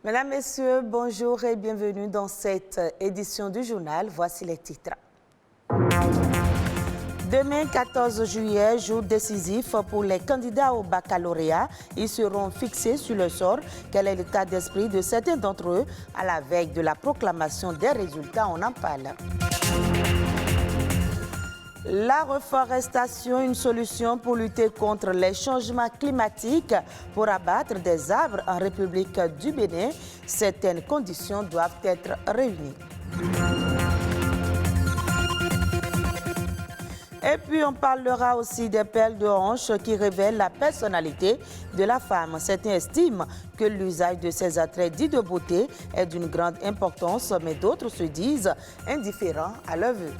Mesdames, Messieurs, bonjour et bienvenue dans cette édition du journal. Voici les titres. Demain, 14 juillet, jour décisif pour les candidats au baccalauréat. Ils seront fixés sur le sort. Quel est l'état d'esprit de certains d'entre eux à la veille de la proclamation des résultats? On en parle. La reforestation, une solution pour lutter contre les changements climatiques, pour abattre des arbres en République du Bénin. Certaines conditions doivent être réunies. Et puis on parlera aussi des perles de hanche qui révèlent la personnalité de la femme. Certains estiment que l'usage de ces attraits dits de beauté est d'une grande importance, mais d'autres se disent indifférents à leur vue.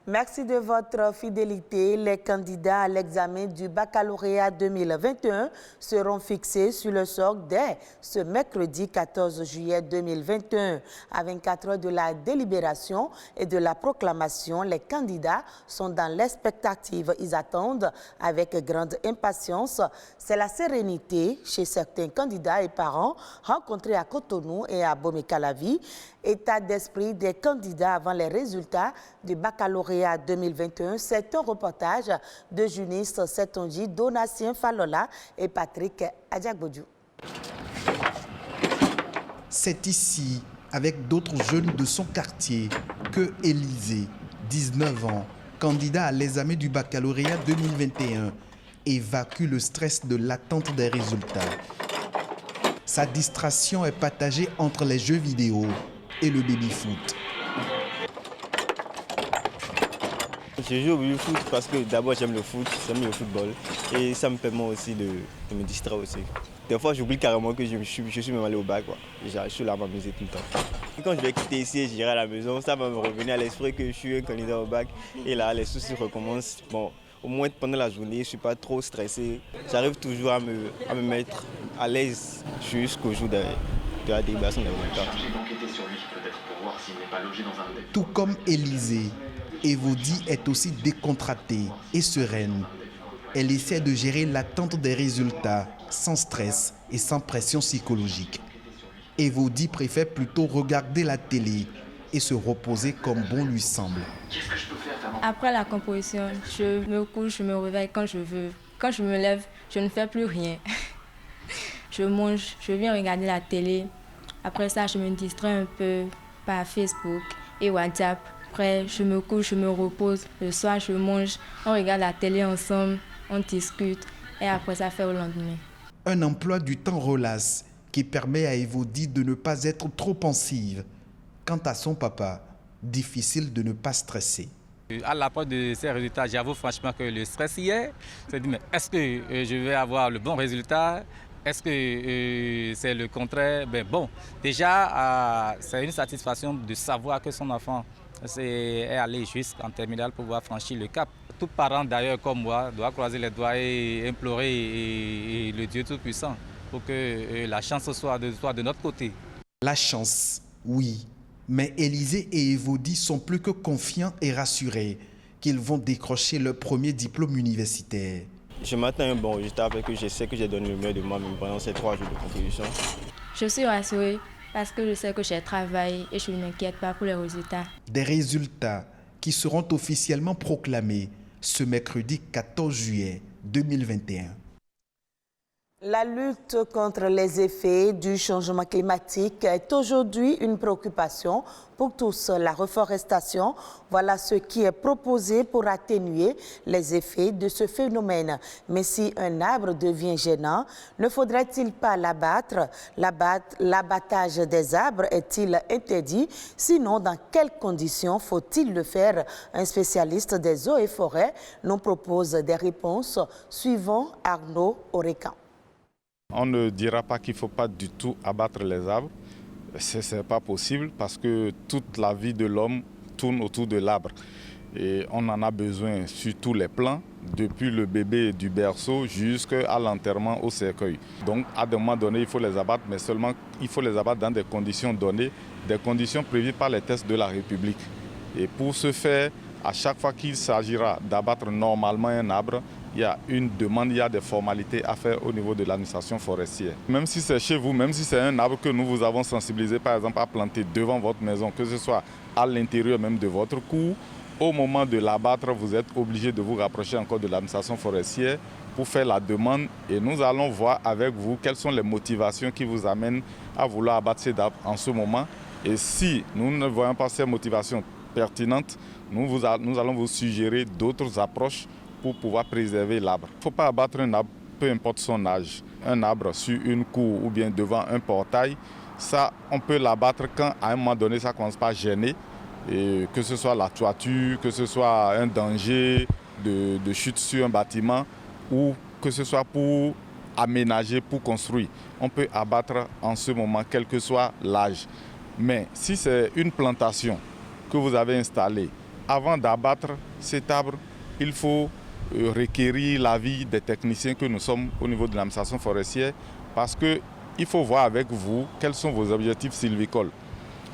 Merci de votre fidélité. Les candidats à l'examen du baccalauréat 2021 seront fixés sur le socle dès ce mercredi 14 juillet 2021. À 24 heures de la délibération et de la proclamation, les candidats sont dans l'expectative. Ils attendent avec grande impatience. C'est la sérénité chez certains candidats et parents rencontrés à Cotonou et à Bomé-Calavi. État d'esprit des candidats avant les résultats du baccalauréat 2021. C'est un reportage de Junis Setonji, Donatien Falola et Patrick Adjagbodjou. C'est ici, avec d'autres jeunes de son quartier, que Élisée, 19 ans, candidat à l'examen du baccalauréat 2021, évacue le stress de l'attente des résultats. Sa distraction est partagée entre les jeux vidéo et le baby-foot. Je joue au baby-foot parce que d'abord j'aime le foot, j'aime le football et ça me permet aussi de me distraire aussi. Des fois j'oublie carrément que je suis même allé au bac, quoi. Je suis là à m'amuser tout le temps. Et quand je vais quitter ici et j'irai à la maison, ça va me revenir à l'esprit que je suis un candidat au bac et là les soucis recommencent. Bon, au moins pendant la journée, je ne suis pas trop stressé. J'arrive toujours à me mettre à l'aise jusqu'au jour de la délibération des résultats. Tout comme Élisée, Evodie est aussi décontractée et sereine. Elle essaie de gérer l'attente des résultats sans stress et sans pression psychologique. Evodie préfère plutôt regarder la télé et se reposer comme bon lui semble. Après la composition, je me couche, je me réveille quand je veux. Quand je me lève, je ne fais plus rien. Je mange, je viens regarder la télé. Après ça, je me distrais un peu par Facebook et WhatsApp. Après, je me couche, je me repose. Le soir, je mange, on regarde la télé ensemble, on discute. Et après, ça fait au lendemain. Un emploi du temps relax qui permet à Evodie de ne pas être trop pensive. Quant à son papa, difficile de ne pas stresser. À l'approche de ces résultats, j'avoue franchement que le stress y est. C'est dit, mais est-ce que je vais avoir le bon résultat? Est-ce que c'est le contraire? Ben bon, déjà, c'est une satisfaction de savoir que son enfant est allé jusqu'en terminale pour pouvoir franchir le cap. Tout parent d'ailleurs comme moi doit croiser les doigts et implorer le Dieu Tout-Puissant pour que la chance soit de notre côté. La chance, oui. Mais Élisée et Evodie sont plus que confiants et rassurés qu'ils vont décrocher leur premier diplôme universitaire. Je m'attends à un bon résultat parce que je sais que j'ai donné le meilleur de moi-même pendant ces 3 jours de compétition. Je suis rassurée parce que je sais que j'ai travaillé et je ne m'inquiète pas pour les résultats. Des résultats qui seront officiellement proclamés ce mercredi 14 juillet 2021. La lutte contre les effets du changement climatique est aujourd'hui une préoccupation pour tous. La reforestation, voilà ce qui est proposé pour atténuer les effets de ce phénomène. Mais si un arbre devient gênant, ne faudrait-il pas l'abattre? L'abattage des arbres est-il interdit? Sinon, dans quelles conditions faut-il le faire? Un spécialiste des eaux et forêts nous propose des réponses suivant Arnaud Orecan. On ne dira pas qu'il ne faut pas du tout abattre les arbres. Ce n'est pas possible parce que toute la vie de l'homme tourne autour de l'arbre. Et on en a besoin sur tous les plans, depuis le bébé du berceau jusqu'à l'enterrement au cercueil. Donc à un moment donné, il faut les abattre, mais seulement il faut les abattre dans des conditions données, des conditions prévues par les textes de la République. Et pour ce faire, à chaque fois qu'il s'agira d'abattre normalement un arbre, il y a une demande, il y a des formalités à faire au niveau de l'administration forestière. Même si c'est chez vous, même si c'est un arbre que nous vous avons sensibilisé par exemple à planter devant votre maison, que ce soit à l'intérieur même de votre cour, au moment de l'abattre, vous êtes obligé de vous rapprocher encore de l'administration forestière pour faire la demande et nous allons voir avec vous quelles sont les motivations qui vous amènent à vouloir abattre ces arbres en ce moment. Et si nous ne voyons pas ces motivations pertinentes, nous allons vous suggérer d'autres approches pour pouvoir préserver l'arbre. Il ne faut pas abattre un arbre, peu importe son âge. Un arbre sur une cour ou bien devant un portail, ça, on peut l'abattre quand à un moment donné, ça ne commence pas à gêner. Et que ce soit la toiture, que ce soit un danger de chute sur un bâtiment ou que ce soit pour aménager, pour construire. On peut abattre en ce moment, quel que soit l'âge. Mais si c'est une plantation que vous avez installée, avant d'abattre cet arbre, il faut requérir l'avis des techniciens que nous sommes au niveau de l'administration forestière parce qu'il faut voir avec vous quels sont vos objectifs sylvicoles.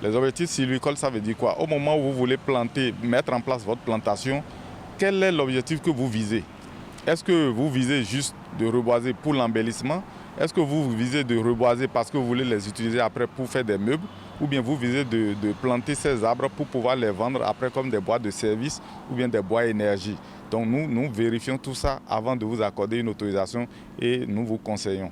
Les objectifs sylvicoles, ça veut dire quoi? Au moment où vous voulez planter, mettre en place votre plantation, quel est l'objectif que vous visez? Est-ce que vous visez juste de reboiser pour l'embellissement? Est-ce que vous visez de reboiser parce que vous voulez les utiliser après pour faire des meubles? Ou bien vous visez de planter ces arbres pour pouvoir les vendre après comme des bois de service ou bien des bois énergie? Donc nous vérifions tout ça avant de vous accorder une autorisation et nous vous conseillons.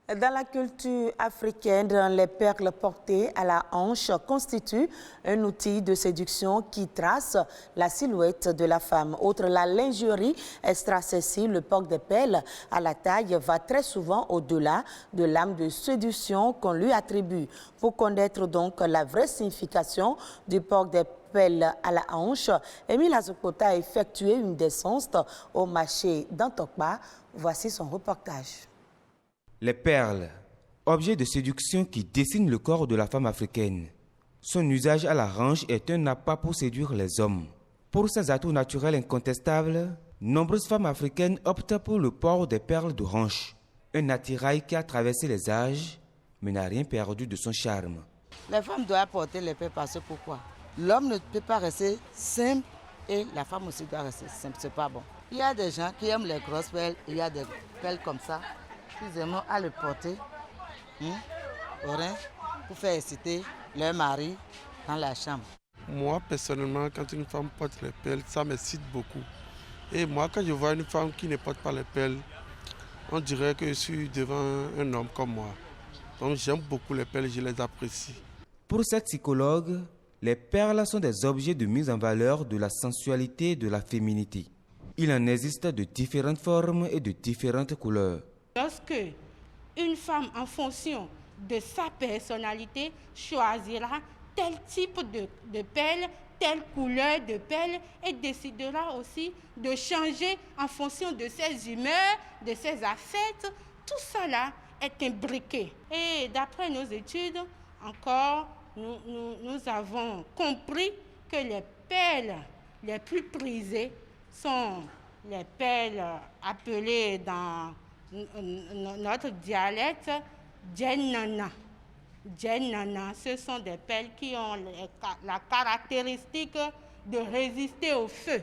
Dans la culture africaine, les perles portées à la hanche constituent un outil de séduction qui trace la silhouette de la femme. Outre la lingerie extra-sexy, le port des perles à la taille va très souvent au-delà de l'âme de séduction qu'on lui attribue. Pour connaître donc la vraie signification du port des perles à la hanche, Émile Azokota a effectué une descente au marché d'Antokpa. Voici son reportage. Les perles, objet de séduction qui dessine le corps de la femme africaine. Son usage à la hanche est un appât pour séduire les hommes. Pour ses atouts naturels incontestables, nombreuses femmes africaines optent pour le port des perles de hanche. Un attirail qui a traversé les âges, mais n'a rien perdu de son charme. Les femmes doivent porter les perles parce que pourquoi? L'homme ne peut pas rester simple et la femme aussi doit rester simple, c'est pas bon. Il y a des gens qui aiment les grosses perles, il y a des perles comme ça. Ils aiment à le porter au rein pour faire exciter leur mari dans la chambre. Moi, personnellement, quand une femme porte les perles, ça m'excite beaucoup. Et moi, quand je vois une femme qui ne porte pas les perles, on dirait que je suis devant un homme comme moi. Donc j'aime beaucoup les perles, je les apprécie. Pour cette psychologue, les perles sont des objets de mise en valeur de la sensualité et de la féminité. Il en existe de différentes formes et de différentes couleurs. Lorsque une femme, en fonction de sa personnalité, choisira tel type de perles, telle couleur de perles et décidera aussi de changer en fonction de ses humeurs, de ses affects, tout cela est imbriqué. Et d'après nos études, encore, nous avons compris que les perles les plus prisées sont les perles appelées dans notre dialecte Djennana. Djennana, ce sont des perles qui ont la caractéristique de résister au feu.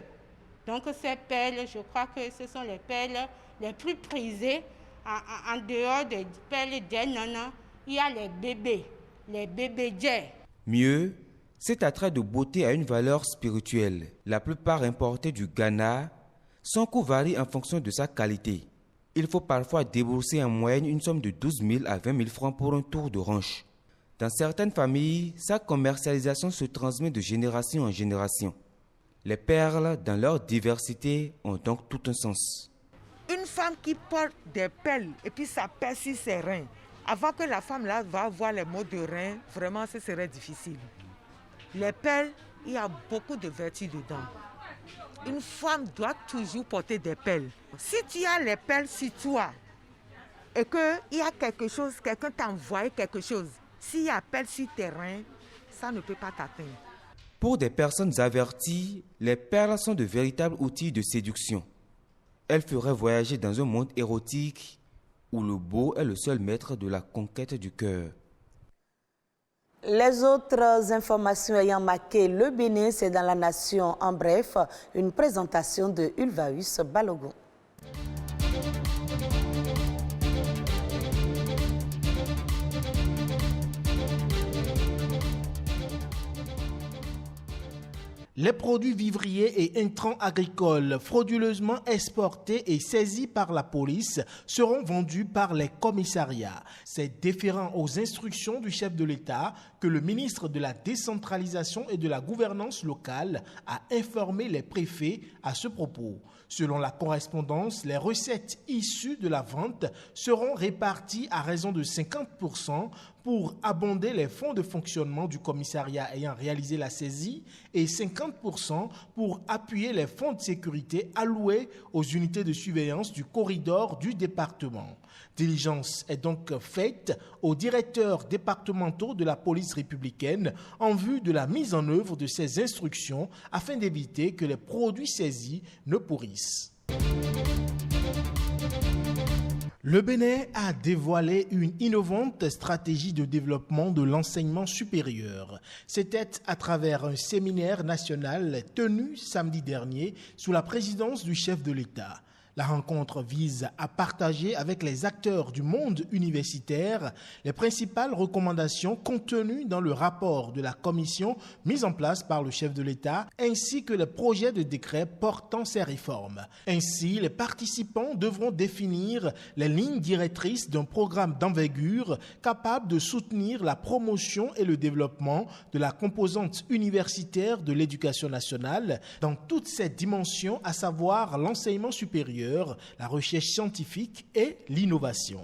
Donc ces perles, je crois que ce sont les perles les plus prisées. En dehors des perles Djennana, il y a les bébés djé. Mieux, cet attrait de beauté a une valeur spirituelle. La plupart importés du Ghana, son coût varie en fonction de sa qualité. Il faut parfois débourser en moyenne une somme de 12 000 à 20 000 francs pour un tour de hanche. Dans certaines familles, sa commercialisation se transmet de génération en génération. Les perles, dans leur diversité, ont donc tout un sens. Une femme qui porte des perles et puis ça pèse sur ses reins, avant que la femme là va avoir les maux de reins, vraiment ce serait difficile. Les perles, il y a beaucoup de vertus dedans. Une femme doit toujours porter des perles. Si tu as les perles sur toi et qu'il y a quelque chose, quelqu'un t'a envoyé quelque chose, s'il y a perles sur tes reins, ça ne peut pas t'atteindre. Pour des personnes averties, les perles sont de véritables outils de séduction. Elles feraient voyager dans un monde érotique où le beau est le seul maître de la conquête du cœur. Les autres informations ayant marqué le Bénin, c'est dans la nation. En bref, une présentation de Ulvaeus Balogun. Les produits vivriers et intrants agricoles frauduleusement exportés et saisis par la police seront vendus par les commissariats. C'est déférent aux instructions du chef de l'État que le ministre de la Décentralisation et de la Gouvernance locale a informé les préfets à ce propos. Selon la correspondance, les recettes issues de la vente seront réparties à raison de 50% pour abonder les fonds de fonctionnement du commissariat ayant réalisé la saisie et 50% pour appuyer les fonds de sécurité alloués aux unités de surveillance du corridor du département. Diligence est donc faite aux directeurs départementaux de la police républicaine en vue de la mise en œuvre de ces instructions afin d'éviter que les produits saisis ne pourrissent. Le Bénin a dévoilé une innovante stratégie de développement de l'enseignement supérieur. C'était à travers un séminaire national tenu samedi dernier sous la présidence du chef de l'État. La rencontre vise à partager avec les acteurs du monde universitaire les principales recommandations contenues dans le rapport de la commission mise en place par le chef de l'État ainsi que les projets de décret portant ces réformes. Ainsi, les participants devront définir les lignes directrices d'un programme d'envergure capable de soutenir la promotion et le développement de la composante universitaire de l'éducation nationale dans toutes ses dimensions, à savoir l'enseignement supérieur, la recherche scientifique et l'innovation.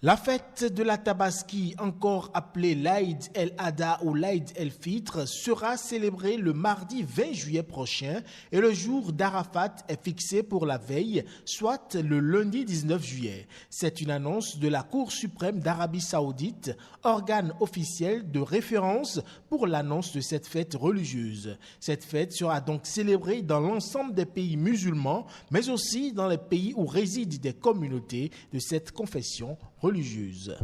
La fête de la Tabaski, encore appelée l'Aïd el-Adha ou l'Aïd el-Fitr, sera célébrée le mardi 20 juillet prochain et le jour d'Arafat est fixé pour la veille, soit le lundi 19 juillet. C'est une annonce de la Cour suprême d'Arabie Saoudite, organe officiel de référence pour l'annonce de cette fête religieuse. Cette fête sera donc célébrée dans l'ensemble des pays musulmans, mais aussi dans les pays où résident des communautés de cette confession religieuse.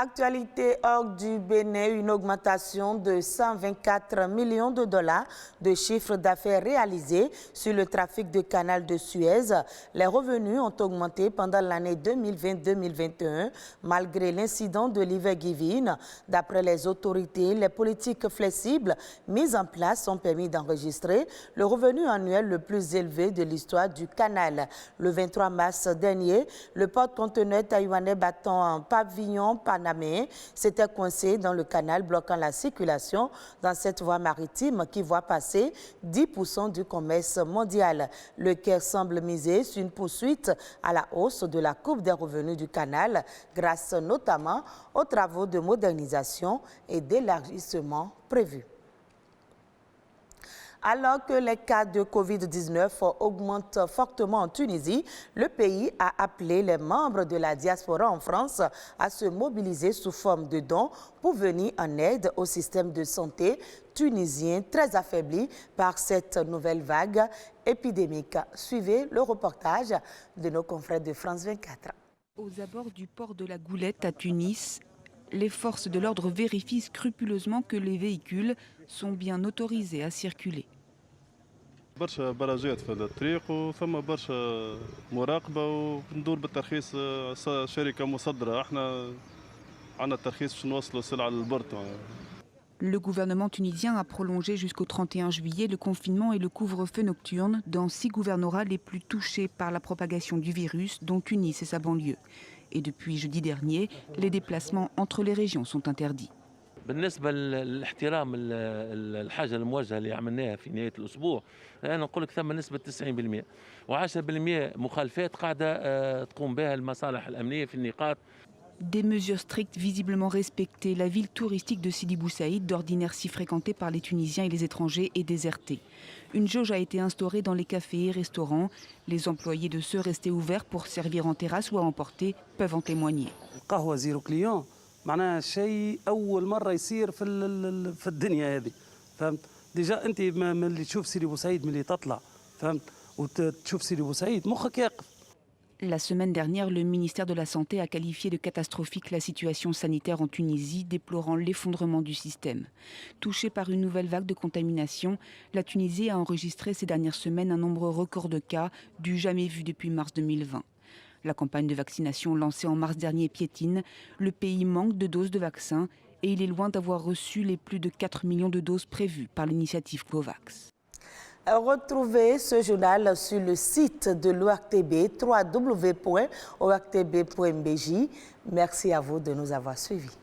Actualité hors du Bénin, une augmentation de 124 millions de dollars de chiffre d'affaires réalisé sur le trafic de canal de Suez. Les revenus ont augmenté pendant l'année 2020-2021 malgré l'incident de l'Iver-Givin. D'après les autorités, les politiques flexibles mises en place ont permis d'enregistrer le revenu annuel le plus élevé de l'histoire du canal. Le 23 mars dernier, le porte-conteneur taïwanais battant un pavillon panamien s'était coincé dans le canal, bloquant la circulation dans cette voie maritime qui voit passer 10% du commerce mondial. Le Caire semble miser sur une poursuite à la hausse de la coupe des revenus du canal, grâce notamment aux travaux de modernisation et d'élargissement prévus. Alors que les cas de Covid-19 augmentent fortement en Tunisie, le pays a appelé les membres de la diaspora en France à se mobiliser sous forme de dons pour venir en aide au système de santé tunisien très affaibli par cette nouvelle vague épidémique. Suivez le reportage de nos confrères de France 24. Aux abords du port de la Goulette à Tunis, les forces de l'ordre vérifient scrupuleusement que les véhicules sont bien autorisés à circuler. برشا براجات في الطريق وثم برشا مراقبه وندور بالترخيص شركه مصدره احنا عندنا الترخيص باش نوصلوا السلعه للبرد. Le gouvernement tunisien a prolongé jusqu'au 31 juillet le confinement et le couvre-feu nocturne dans 6 gouvernorats les plus touchés par la propagation du virus, dont Tunis et sa banlieue. Et depuis jeudi dernier, les déplacements entre les régions sont interdits. بالنسبه للاحترام الحاجه الموجهه اللي عملناها في نهايه الاسبوع انا نقول لك ثم نسبه 90% و10% مخالفات قاعده تقوم بها المصالح الامنيه في النقاط. Des mesures strictes visiblement respectées. La ville touristique de Sidi Bou Saïd, d'ordinaire si fréquentée par les Tunisiens et les étrangers, est désertée. Une jauge a été instaurée dans les cafés et restaurants. Les employés de ceux restés ouverts pour servir en terrasse ou à emporter peuvent en témoigner. معناها شيء أول مرة يصير في الدنيا هذه، فهمت؟ ديجا انت ملي تشوف سيدي بوسعيد ملي تطلع فهمت وتشوف سيدي بوسعيد مخك يقف. La semaine dernière, le ministère de la Santé a qualifié de catastrophique la situation sanitaire en Tunisie, déplorant l'effondrement du système. Touchée par une nouvelle vague de contamination, la Tunisie a enregistré ces dernières semaines un nombre record de cas du jamais vu depuis mars 2020. La campagne de vaccination lancée en mars dernier piétine. Le pays manque de doses de vaccins et il est loin d'avoir reçu les plus de 4 millions de doses prévues par l'initiative COVAX. Retrouvez ce journal sur le site de l'ORTB, www.ortb.bj. Merci à vous de nous avoir suivis.